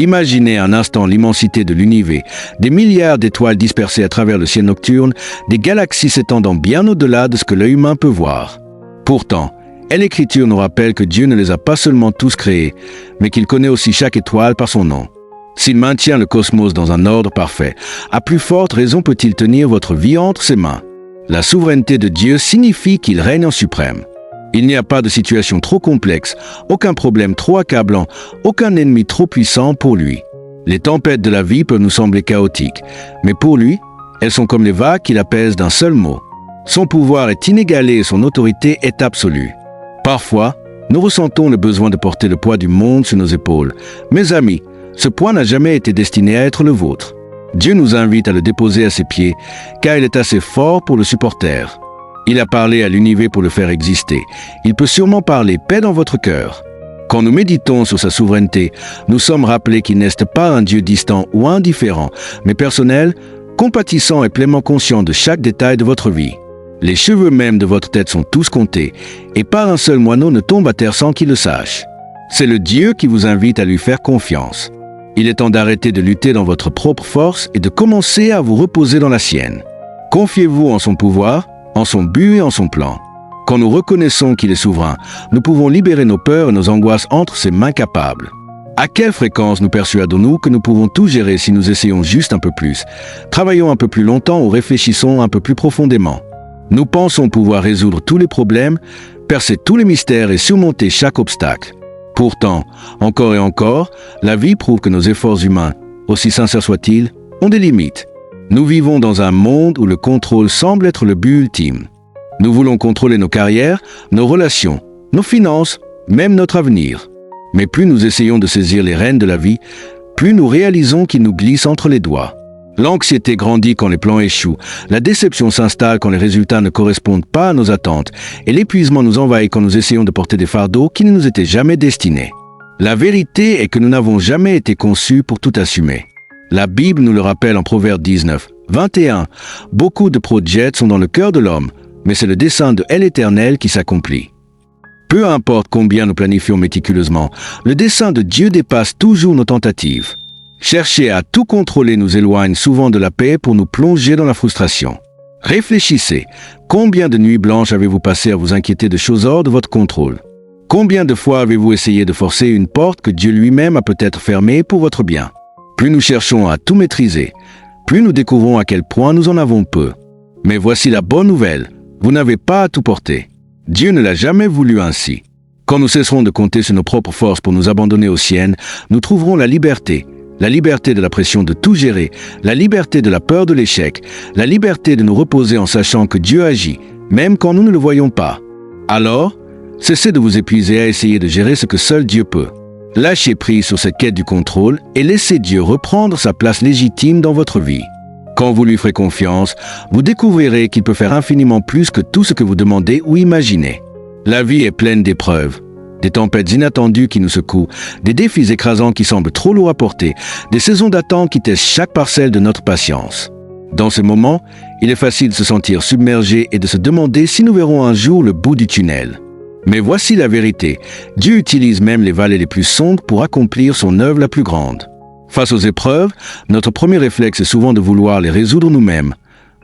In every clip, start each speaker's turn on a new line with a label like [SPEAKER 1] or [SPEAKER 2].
[SPEAKER 1] Imaginez un instant l'immensité de l'univers, des milliards d'étoiles dispersées à travers le ciel nocturne, des galaxies s'étendant bien au-delà de ce que l'œil humain peut voir. Pourtant, l'Écriture nous rappelle que Dieu ne les a pas seulement tous créés, mais qu'il connaît aussi chaque étoile par son nom. S'il maintient le cosmos dans un ordre parfait, à plus forte raison peut-il tenir votre vie entre ses mains. La souveraineté de Dieu signifie qu'il règne en suprême. Il n'y a pas de situation trop complexe, aucun problème trop accablant, aucun ennemi trop puissant pour lui. Les tempêtes de la vie peuvent nous sembler chaotiques, mais pour lui, elles sont comme les vagues qu'il apaise d'un seul mot. Son pouvoir est inégalé et son autorité est absolue. Parfois, nous ressentons le besoin de porter le poids du monde sur nos épaules. Mes amis, ce poids n'a jamais été destiné à être le vôtre. Dieu nous invite à le déposer à ses pieds, car il est assez fort pour le supporter. Il a parlé à l'univers pour le faire exister. Il peut sûrement parler paix dans votre cœur. Quand nous méditons sur sa souveraineté, nous sommes rappelés qu'il n'est pas un Dieu distant ou indifférent, mais personnel, compatissant et pleinement conscient de chaque détail de votre vie. Les cheveux même de votre tête sont tous comptés, et pas un seul moineau ne tombe à terre sans qu'il le sache. C'est le Dieu qui vous invite à lui faire confiance. Il est temps d'arrêter de lutter dans votre propre force et de commencer à vous reposer dans la sienne. Confiez-vous en son pouvoir, en son but et en son plan. Quand nous reconnaissons qu'il est souverain, nous pouvons libérer nos peurs et nos angoisses entre ses mains capables. À quelle fréquence nous persuadons-nous que nous pouvons tout gérer si nous essayons juste un peu plus, travaillons un peu plus longtemps ou réfléchissons un peu plus profondément? Nous pensons pouvoir résoudre tous les problèmes, percer tous les mystères et surmonter chaque obstacle. Pourtant, encore et encore, la vie prouve que nos efforts humains, aussi sincères soient-ils, ont des limites. Nous vivons dans un monde où le contrôle semble être le but ultime. Nous voulons contrôler nos carrières, nos relations, nos finances, même notre avenir. Mais plus nous essayons de saisir les rênes de la vie, plus nous réalisons qu'ils nous glissent entre les doigts. L'anxiété grandit quand les plans échouent, la déception s'installe quand les résultats ne correspondent pas à nos attentes, et l'épuisement nous envahit quand nous essayons de porter des fardeaux qui ne nous étaient jamais destinés. La vérité est que nous n'avons jamais été conçus pour tout assumer. La Bible nous le rappelle en Proverbe 19, 21. Beaucoup de projets sont dans le cœur de l'homme, mais c'est le dessein de l'Éternel qui s'accomplit. Peu importe combien nous planifions méticuleusement, le dessein de Dieu dépasse toujours nos tentatives. Chercher à tout contrôler nous éloigne souvent de la paix pour nous plonger dans la frustration. Réfléchissez, combien de nuits blanches avez-vous passé à vous inquiéter de choses hors de votre contrôle? Combien de fois avez-vous essayé de forcer une porte que Dieu lui-même a peut-être fermée pour votre bien? Plus nous cherchons à tout maîtriser, plus nous découvrons à quel point nous en avons peu. Mais voici la bonne nouvelle, vous n'avez pas à tout porter. Dieu ne l'a jamais voulu ainsi. Quand nous cesserons de compter sur nos propres forces pour nous abandonner aux siennes, nous trouverons la liberté de la pression de tout gérer, la liberté de la peur de l'échec, la liberté de nous reposer en sachant que Dieu agit, même quand nous ne le voyons pas. Alors, cessez de vous épuiser à essayer de gérer ce que seul Dieu peut. Lâchez prise sur cette quête du contrôle et laissez Dieu reprendre sa place légitime dans votre vie. Quand vous lui ferez confiance, vous découvrirez qu'il peut faire infiniment plus que tout ce que vous demandez ou imaginez. La vie est pleine d'épreuves, des tempêtes inattendues qui nous secouent, des défis écrasants qui semblent trop lourds à porter, des saisons d'attente qui testent chaque parcelle de notre patience. Dans ces moments, il est facile de se sentir submergé et de se demander si nous verrons un jour le bout du tunnel. Mais voici la vérité, Dieu utilise même les vallées les plus sombres pour accomplir son œuvre la plus grande. Face aux épreuves, notre premier réflexe est souvent de vouloir les résoudre nous-mêmes.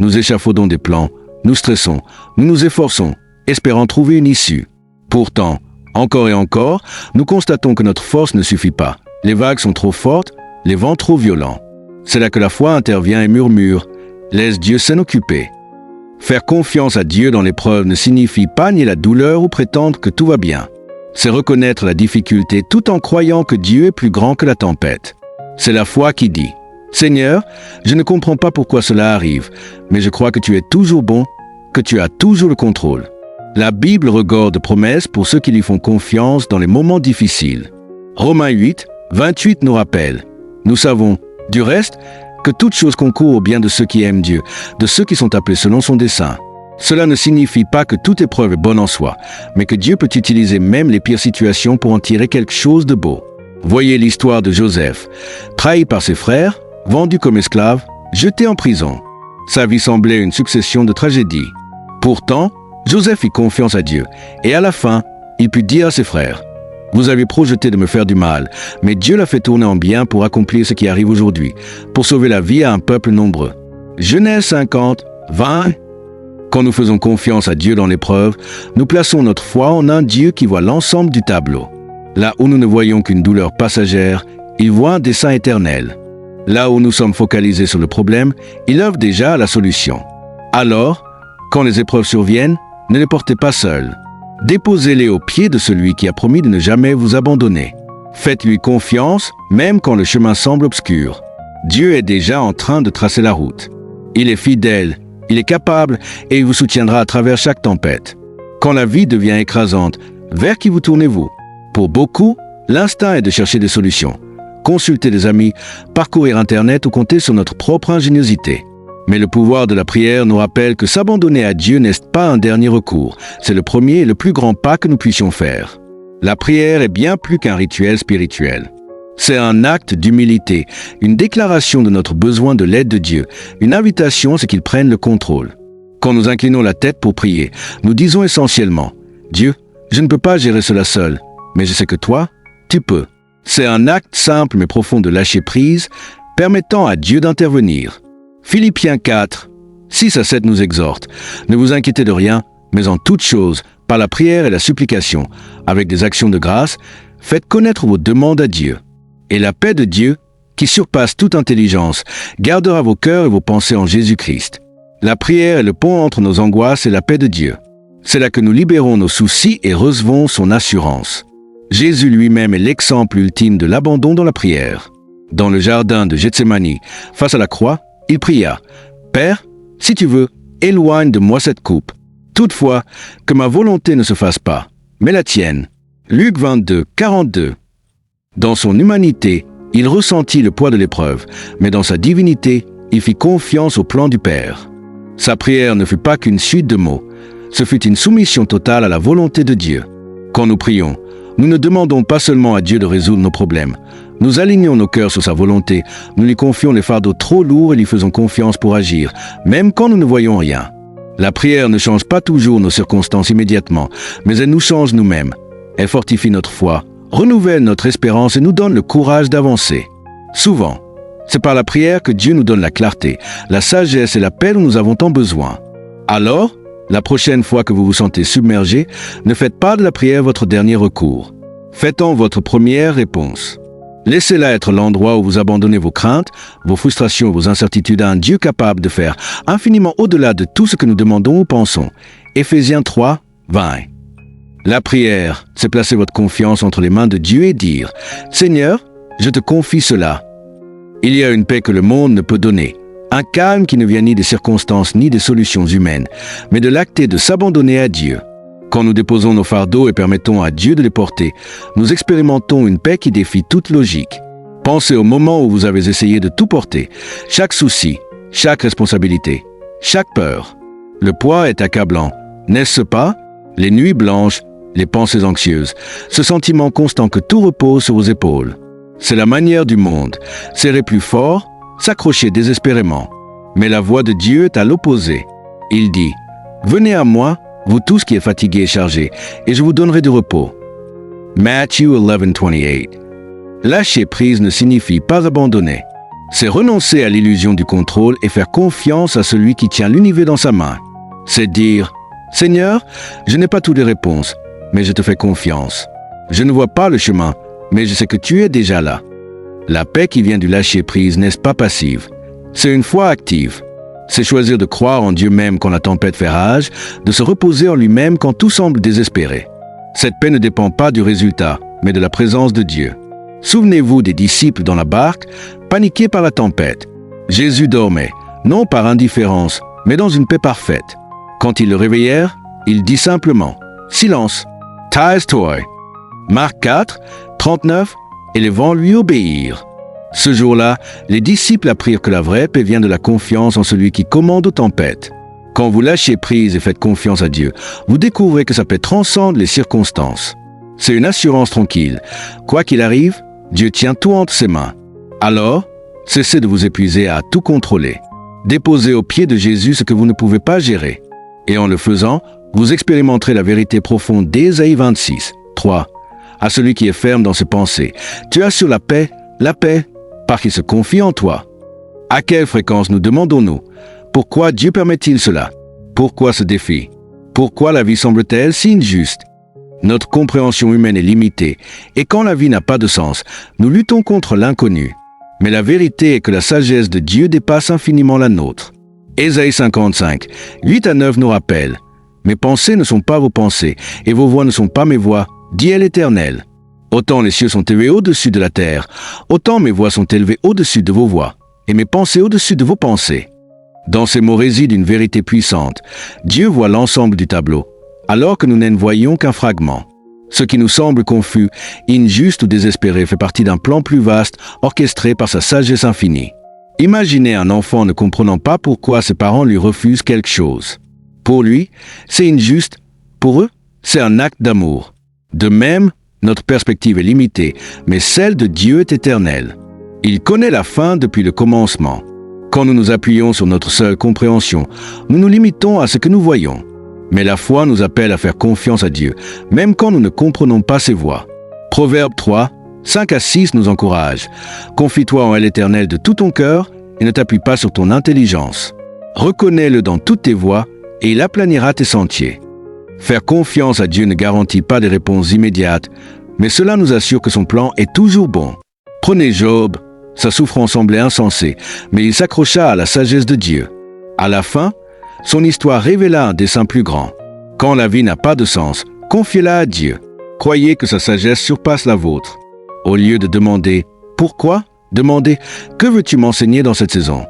[SPEAKER 1] Nous échafaudons des plans, nous stressons, nous nous efforçons, espérant trouver une issue. Pourtant, encore et encore, nous constatons que notre force ne suffit pas. Les vagues sont trop fortes, les vents trop violents. C'est là que la foi intervient et murmure « Laisse Dieu s'en occuper ». Faire confiance à Dieu dans l'épreuve ne signifie pas nier la douleur ou prétendre que tout va bien. C'est reconnaître la difficulté tout en croyant que Dieu est plus grand que la tempête. C'est la foi qui dit « Seigneur, je ne comprends pas pourquoi cela arrive, mais je crois que tu es toujours bon, que tu as toujours le contrôle. » La Bible regorge de promesses pour ceux qui lui font confiance dans les moments difficiles. Romains 8, 28 nous rappelle « Nous savons, du reste, que toute chose concourt au bien de ceux qui aiment Dieu, de ceux qui sont appelés selon son dessein. Cela ne signifie pas que toute épreuve est bonne en soi, mais que Dieu peut utiliser même les pires situations pour en tirer quelque chose de beau. Voyez l'histoire de Joseph, trahi par ses frères, vendu comme esclave, jeté en prison. Sa vie semblait une succession de tragédies. Pourtant, Joseph fit confiance à Dieu, et à la fin, il put dire à ses frères « Vous avez projeté de me faire du mal, mais Dieu l'a fait tourner en bien pour accomplir ce qui arrive aujourd'hui, pour sauver la vie à un peuple nombreux. Genèse 50, 20. Quand nous faisons confiance à Dieu dans l'épreuve, nous plaçons notre foi en un Dieu qui voit l'ensemble du tableau. Là où nous ne voyons qu'une douleur passagère, il voit un dessein éternel. Là où nous sommes focalisés sur le problème, il œuvre déjà à la solution. Alors, quand les épreuves surviennent, ne les portez pas seuls. Déposez-les aux pieds de celui qui a promis de ne jamais vous abandonner. Faites-lui confiance, même quand le chemin semble obscur. Dieu est déjà en train de tracer la route. Il est fidèle, il est capable et il vous soutiendra à travers chaque tempête. Quand la vie devient écrasante, vers qui vous tournez-vous? Pour beaucoup, l'instinct est de chercher des solutions. Consulter des amis, parcourir Internet ou compter sur notre propre ingéniosité. Mais le pouvoir de la prière nous rappelle que s'abandonner à Dieu n'est pas un dernier recours, c'est le premier et le plus grand pas que nous puissions faire. La prière est bien plus qu'un rituel spirituel. C'est un acte d'humilité, une déclaration de notre besoin de l'aide de Dieu, une invitation à ce qu'il prenne le contrôle. Quand nous inclinons la tête pour prier, nous disons essentiellement « Dieu, je ne peux pas gérer cela seul, mais je sais que toi, tu peux ». C'est un acte simple mais profond de lâcher prise, permettant à Dieu d'intervenir. Philippiens 4, 6-7 nous exhorte. Ne vous inquiétez de rien, mais en toute chose, par la prière et la supplication, avec des actions de grâce, faites connaître vos demandes à Dieu. Et la paix de Dieu, qui surpasse toute intelligence, gardera vos cœurs et vos pensées en Jésus-Christ. La prière est le pont entre nos angoisses et la paix de Dieu. C'est là que nous libérons nos soucis et recevons son assurance. Jésus lui-même est l'exemple ultime de l'abandon dans la prière. Dans le jardin de Gethsémani, face à la croix, il pria « Père, si tu veux, éloigne de moi cette coupe. Toutefois, que ma volonté ne se fasse pas, mais la tienne. » Luc 22, 42. Dans son humanité, il ressentit le poids de l'épreuve, mais dans sa divinité, il fit confiance au plan du Père. Sa prière ne fut pas qu'une suite de mots, ce fut une soumission totale à la volonté de Dieu. Quand nous prions, nous ne demandons pas seulement à Dieu de résoudre nos problèmes. Nous alignons nos cœurs sur sa volonté, nous lui confions les fardeaux trop lourds et lui faisons confiance pour agir, même quand nous ne voyons rien. La prière ne change pas toujours nos circonstances immédiatement, mais elle nous change nous-mêmes. Elle fortifie notre foi, renouvelle notre espérance et nous donne le courage d'avancer. Souvent, c'est par la prière que Dieu nous donne la clarté, la sagesse et la paix dont nous avons tant besoin. Alors, la prochaine fois que vous vous sentez submergé, ne faites pas de la prière votre dernier recours. Faites-en votre première réponse. Laissez-la être l'endroit où vous abandonnez vos craintes, vos frustrations, vos incertitudes à un Dieu capable de faire infiniment au-delà de tout ce que nous demandons ou pensons. Éphésiens 3, 20. La prière, c'est placer votre confiance entre les mains de Dieu et dire « Seigneur, je te confie cela ». Il y a une paix que le monde ne peut donner, un calme qui ne vient ni des circonstances ni des solutions humaines, mais de l'acte de s'abandonner à Dieu. Quand nous déposons nos fardeaux et permettons à Dieu de les porter, nous expérimentons une paix qui défie toute logique. Pensez au moment où vous avez essayé de tout porter, chaque souci, chaque responsabilité, chaque peur. Le poids est accablant, n'est-ce pas? Les nuits blanches, les pensées anxieuses, ce sentiment constant que tout repose sur vos épaules. C'est la manière du monde, serrer plus fort, s'accrocher désespérément. Mais la voix de Dieu est à l'opposé. Il dit « Venez à moi, vous tous qui êtes fatigués et chargés, et je vous donnerai du repos. » Matthieu 11:28. Lâcher prise ne signifie pas abandonner. C'est renoncer à l'illusion du contrôle et faire confiance à celui qui tient l'univers dans sa main. C'est dire « Seigneur, je n'ai pas toutes les réponses, mais je te fais confiance. Je ne vois pas le chemin, mais je sais que tu es déjà là. » La paix qui vient du lâcher prise n'est pas passive. C'est une foi active. C'est choisir de croire en Dieu même quand la tempête fait rage, de se reposer en lui-même quand tout semble désespéré. Cette paix ne dépend pas du résultat, mais de la présence de Dieu. Souvenez-vous des disciples dans la barque, paniqués par la tempête. Jésus dormait, non par indifférence, mais dans une paix parfaite. Quand ils le réveillèrent, il dit simplement « Silence, tais toi ». Marc 4, 39, et les vents lui obéirent. Ce jour-là, les disciples apprirent que la vraie paix vient de la confiance en celui qui commande aux tempêtes. Quand vous lâchez prise et faites confiance à Dieu, vous découvrez que sa paix transcende les circonstances. C'est une assurance tranquille. Quoi qu'il arrive, Dieu tient tout entre ses mains. Alors, cessez de vous épuiser à tout contrôler. Déposez au pied de Jésus ce que vous ne pouvez pas gérer. Et en le faisant, vous expérimenterez la vérité profonde d'Ésaïe 26, 3. À celui qui est ferme dans ses pensées, tu assures la paix, parce qu'il se confie en toi. À quelle fréquence nous demandons-nous? Pourquoi Dieu permet-il cela? Pourquoi ce défi? Pourquoi la vie semble-t-elle si injuste? Notre compréhension humaine est limitée, et quand la vie n'a pas de sens, nous luttons contre l'inconnu. Mais la vérité est que la sagesse de Dieu dépasse infiniment la nôtre. Ésaïe 55, 8-9 nous rappelle « Mes pensées ne sont pas vos pensées, et vos voix ne sont pas mes voix, dit l'Éternel. Autant les cieux sont élevés au-dessus de la terre, autant mes voix sont élevées au-dessus de vos voix, et mes pensées au-dessus de vos pensées. » Dans ces mots réside une vérité puissante. Dieu voit l'ensemble du tableau, alors que nous n'en voyons qu'un fragment. Ce qui nous semble confus, injuste ou désespéré fait partie d'un plan plus vaste, orchestré par sa sagesse infinie. Imaginez un enfant ne comprenant pas pourquoi ses parents lui refusent quelque chose. Pour lui, c'est injuste. Pour eux, c'est un acte d'amour. De même, notre perspective est limitée, mais celle de Dieu est éternelle. Il connaît la fin depuis le commencement. Quand nous nous appuyons sur notre seule compréhension, nous nous limitons à ce que nous voyons. Mais la foi nous appelle à faire confiance à Dieu, même quand nous ne comprenons pas ses voies. Proverbe 3, 5-6 nous encourage. Confie-toi en l'Éternel de tout ton cœur et ne t'appuie pas sur ton intelligence. Reconnais-le dans toutes tes voies et il aplanira tes sentiers. Faire confiance à Dieu ne garantit pas des réponses immédiates, mais cela nous assure que son plan est toujours bon. Prenez Job. Sa souffrance semblait insensée, mais il s'accrocha à la sagesse de Dieu. À la fin, son histoire révéla un dessein plus grand. Quand la vie n'a pas de sens, confiez-la à Dieu. Croyez que sa sagesse surpasse la vôtre. Au lieu de demander « Pourquoi ?», demandez « Que veux-tu m'enseigner dans cette saison ?»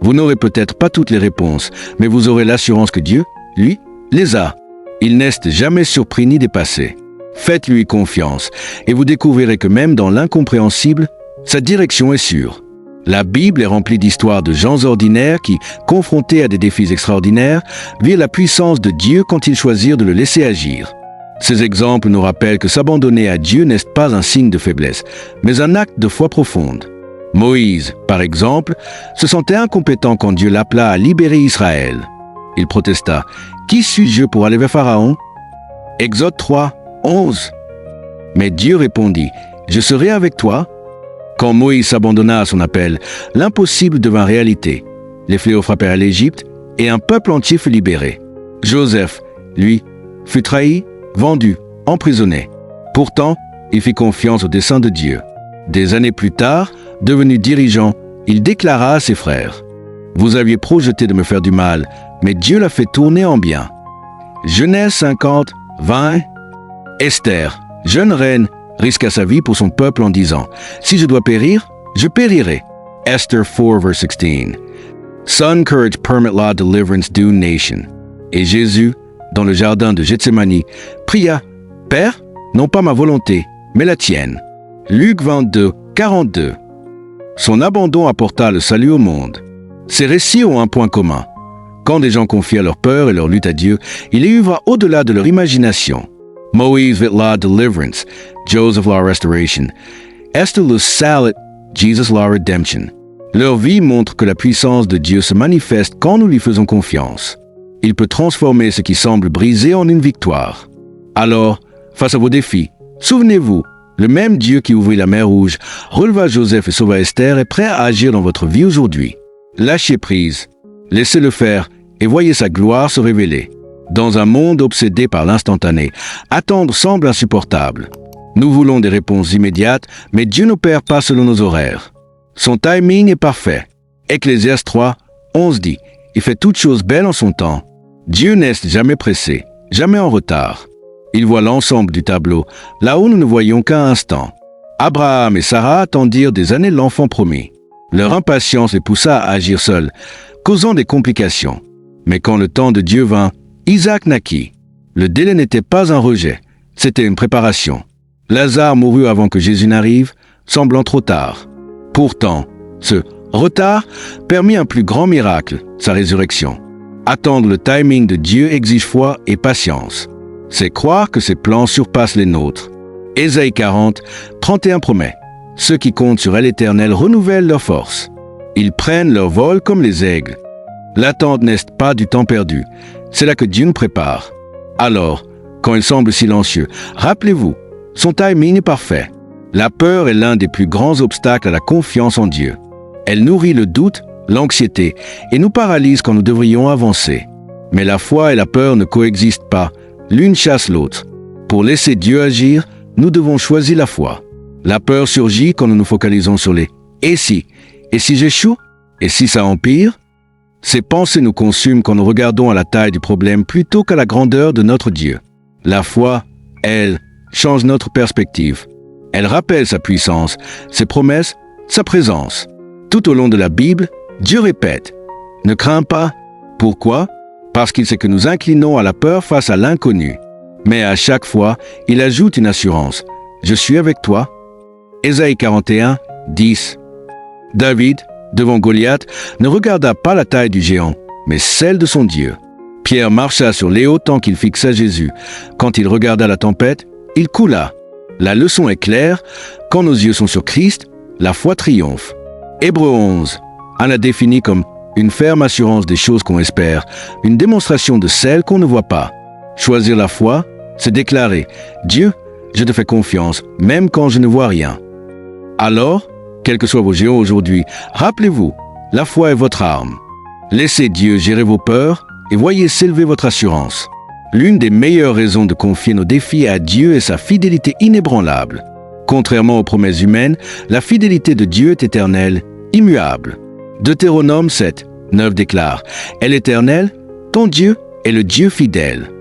[SPEAKER 1] Vous n'aurez peut-être pas toutes les réponses, mais vous aurez l'assurance que Dieu, lui, les a. Il n'est jamais surpris ni dépassé. Faites-lui confiance, et vous découvrirez que même dans l'incompréhensible, sa direction est sûre. La Bible est remplie d'histoires de gens ordinaires qui, confrontés à des défis extraordinaires, virent la puissance de Dieu quand ils choisirent de le laisser agir. Ces exemples nous rappellent que s'abandonner à Dieu n'est pas un signe de faiblesse, mais un acte de foi profonde. Moïse, par exemple, se sentait incompétent quand Dieu l'appela à libérer Israël. Il protesta « Qui suis-je pour aller vers Pharaon ?» Exode 3, 11. Mais Dieu répondit « Je serai avec toi. » Quand Moïse s'abandonna à son appel, l'impossible devint réalité. Les fléaux frappèrent l'Égypte et un peuple entier fut libéré. Joseph, lui, fut trahi, vendu, emprisonné. Pourtant, il fit confiance au dessein de Dieu. Des années plus tard, devenu dirigeant, il déclara à ses frères « Vous aviez projeté de me faire du mal, mais Dieu l'a fait tourner en bien. » Genèse 50, 20. Esther, jeune reine, risqua sa vie pour son peuple en disant « Si je dois périr, je périrai. » Esther 4, verse 16. Son courage permit la deliverance d'une nation. Et Jésus, dans le jardin de Gethsémani, pria « Père, non pas ma volonté, mais la tienne. » Luc 22, 42. Son abandon apporta le salut au monde. Ces récits ont un point commun. Quand des gens confièrent leur peur et leur lutte à Dieu, il les va au-delà de leur imagination. Moïse vit la deliverance, Joseph la restoration. Esther le salut, Jesus la redemption. Leur vie montre que la puissance de Dieu se manifeste quand nous lui faisons confiance. Il peut transformer ce qui semble brisé en une victoire. Alors, face à vos défis, souvenez-vous, le même Dieu qui ouvrit la mer Rouge, releva Joseph et sauva Esther est prêt à agir dans votre vie aujourd'hui. Lâchez prise, laissez-le faire et voyez sa gloire se révéler. Dans un monde obsédé par l'instantané, attendre semble insupportable. Nous voulons des réponses immédiates, mais Dieu n'opère pas selon nos horaires. Son timing est parfait. Ecclésiaste 3, 11 dit « Il fait toutes choses belles en son temps. » Dieu n'est jamais pressé, jamais en retard. Il voit l'ensemble du tableau, là où nous ne voyons qu'un instant. Abraham et Sarah attendirent des années l'enfant promis. Leur impatience les poussa à agir seuls, causant des complications. Mais quand le temps de Dieu vint, Isaac naquit. Le délai n'était pas un rejet, c'était une préparation. Lazare mourut avant que Jésus n'arrive, semblant trop tard. Pourtant, ce retard permit un plus grand miracle, sa résurrection. Attendre le timing de Dieu exige foi et patience. C'est croire que ses plans surpassent les nôtres. Ésaïe 40, 31 promet « Ceux qui comptent sur l'Éternel renouvellent leurs forces. Ils prennent leur vol comme les aigles. » L'attente n'est pas du temps perdu, c'est là que Dieu nous prépare. Alors, quand il semble silencieux, rappelez-vous, Son timing est parfait. La peur est l'un des plus grands obstacles à la confiance en Dieu. Elle nourrit le doute, l'anxiété et nous paralyse quand nous devrions avancer. Mais la foi et la peur ne coexistent pas, l'une chasse l'autre. Pour laisser Dieu agir, nous devons choisir la foi. La peur surgit quand nous nous focalisons sur les « et si » ? Et si j'échoue ? Et si ça empire ? Ces pensées nous consument quand nous regardons à la taille du problème plutôt qu'à la grandeur de notre Dieu. La foi, elle, change notre perspective. Elle rappelle sa puissance, ses promesses, sa présence. Tout au long de la Bible, Dieu répète « Ne crains pas ». Pourquoi ? Parce qu'il sait que nous inclinons à la peur face à l'inconnu. Mais à chaque fois, il ajoute une assurance « Je suis avec toi ». Ésaïe 41, 10. David, devant Goliath, ne regarda pas la taille du géant, mais celle de son Dieu. Pierre marcha sur les hauts tant qu'il fixa Jésus. Quand il regarda la tempête, il coula. La leçon est claire, quand nos yeux sont sur Christ, la foi triomphe. Hébreux 11, en a défini comme une ferme assurance des choses qu'on espère, une démonstration de celles qu'on ne voit pas. Choisir la foi, c'est déclarer « Dieu, je te fais confiance, même quand je ne vois rien ». Alors, quels que soient vos géants aujourd'hui, rappelez-vous, la foi est votre arme. Laissez Dieu gérer vos peurs et voyez s'élever votre assurance. L'une des meilleures raisons de confier nos défis à Dieu est sa fidélité inébranlable. Contrairement aux promesses humaines, la fidélité de Dieu est éternelle, immuable. Deutéronome 7, 9 déclare « Est l'Éternel, ton Dieu est le Dieu fidèle ».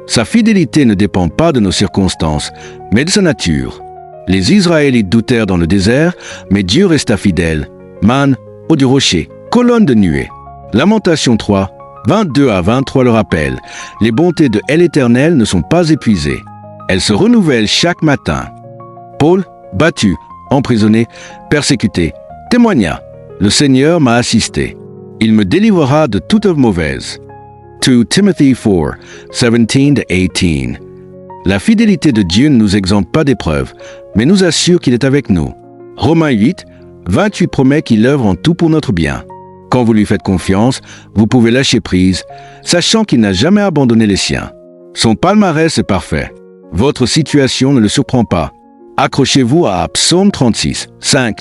[SPEAKER 1] Sa fidélité ne dépend pas de nos circonstances, mais de sa nature. Les Israélites doutèrent dans le désert, mais Dieu resta fidèle. Man, eau du rocher, colonne de nuée. Lamentation 3, 22 à 23 le rappellent. Les bontés de l'Éternel ne sont pas épuisées. Elles se renouvellent chaque matin. Paul, battu, emprisonné, persécuté, témoigna. Le Seigneur m'a assisté. Il me délivrera de toute œuvre mauvaise. 2 Timothy 4, 17-18. La fidélité de Dieu ne nous exempte pas d'épreuves, mais nous assure qu'il est avec nous. Romains 8, 28 promet qu'il œuvre en tout pour notre bien. Quand vous lui faites confiance, vous pouvez lâcher prise, sachant qu'il n'a jamais abandonné les siens. Son palmarès est parfait. Votre situation ne le surprend pas. Accrochez-vous à Psaume 36, 5.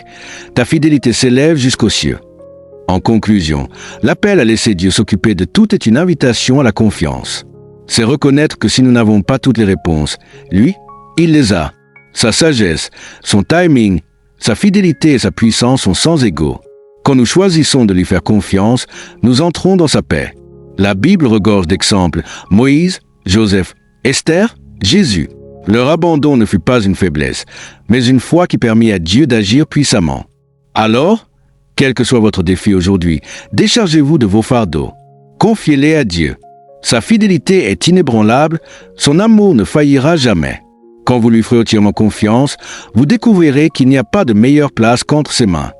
[SPEAKER 1] Ta fidélité s'élève jusqu'aux cieux. En conclusion, l'appel à laisser Dieu s'occuper de tout est une invitation à la confiance. C'est reconnaître que si nous n'avons pas toutes les réponses, lui, il les a. Sa sagesse, son timing, sa fidélité et sa puissance sont sans égaux. Quand nous choisissons de lui faire confiance, nous entrons dans sa paix. La Bible regorge d'exemples. Moïse, Joseph, Esther, Jésus. Leur abandon ne fut pas une faiblesse, mais une foi qui permit à Dieu d'agir puissamment. Alors, quel que soit votre défi aujourd'hui, déchargez-vous de vos fardeaux. Confiez-les à Dieu. Sa fidélité est inébranlable, son amour ne faillira jamais. Quand vous lui ferez entièrement confiance, vous découvrirez qu'il n'y a pas de meilleure place qu'entre ses mains.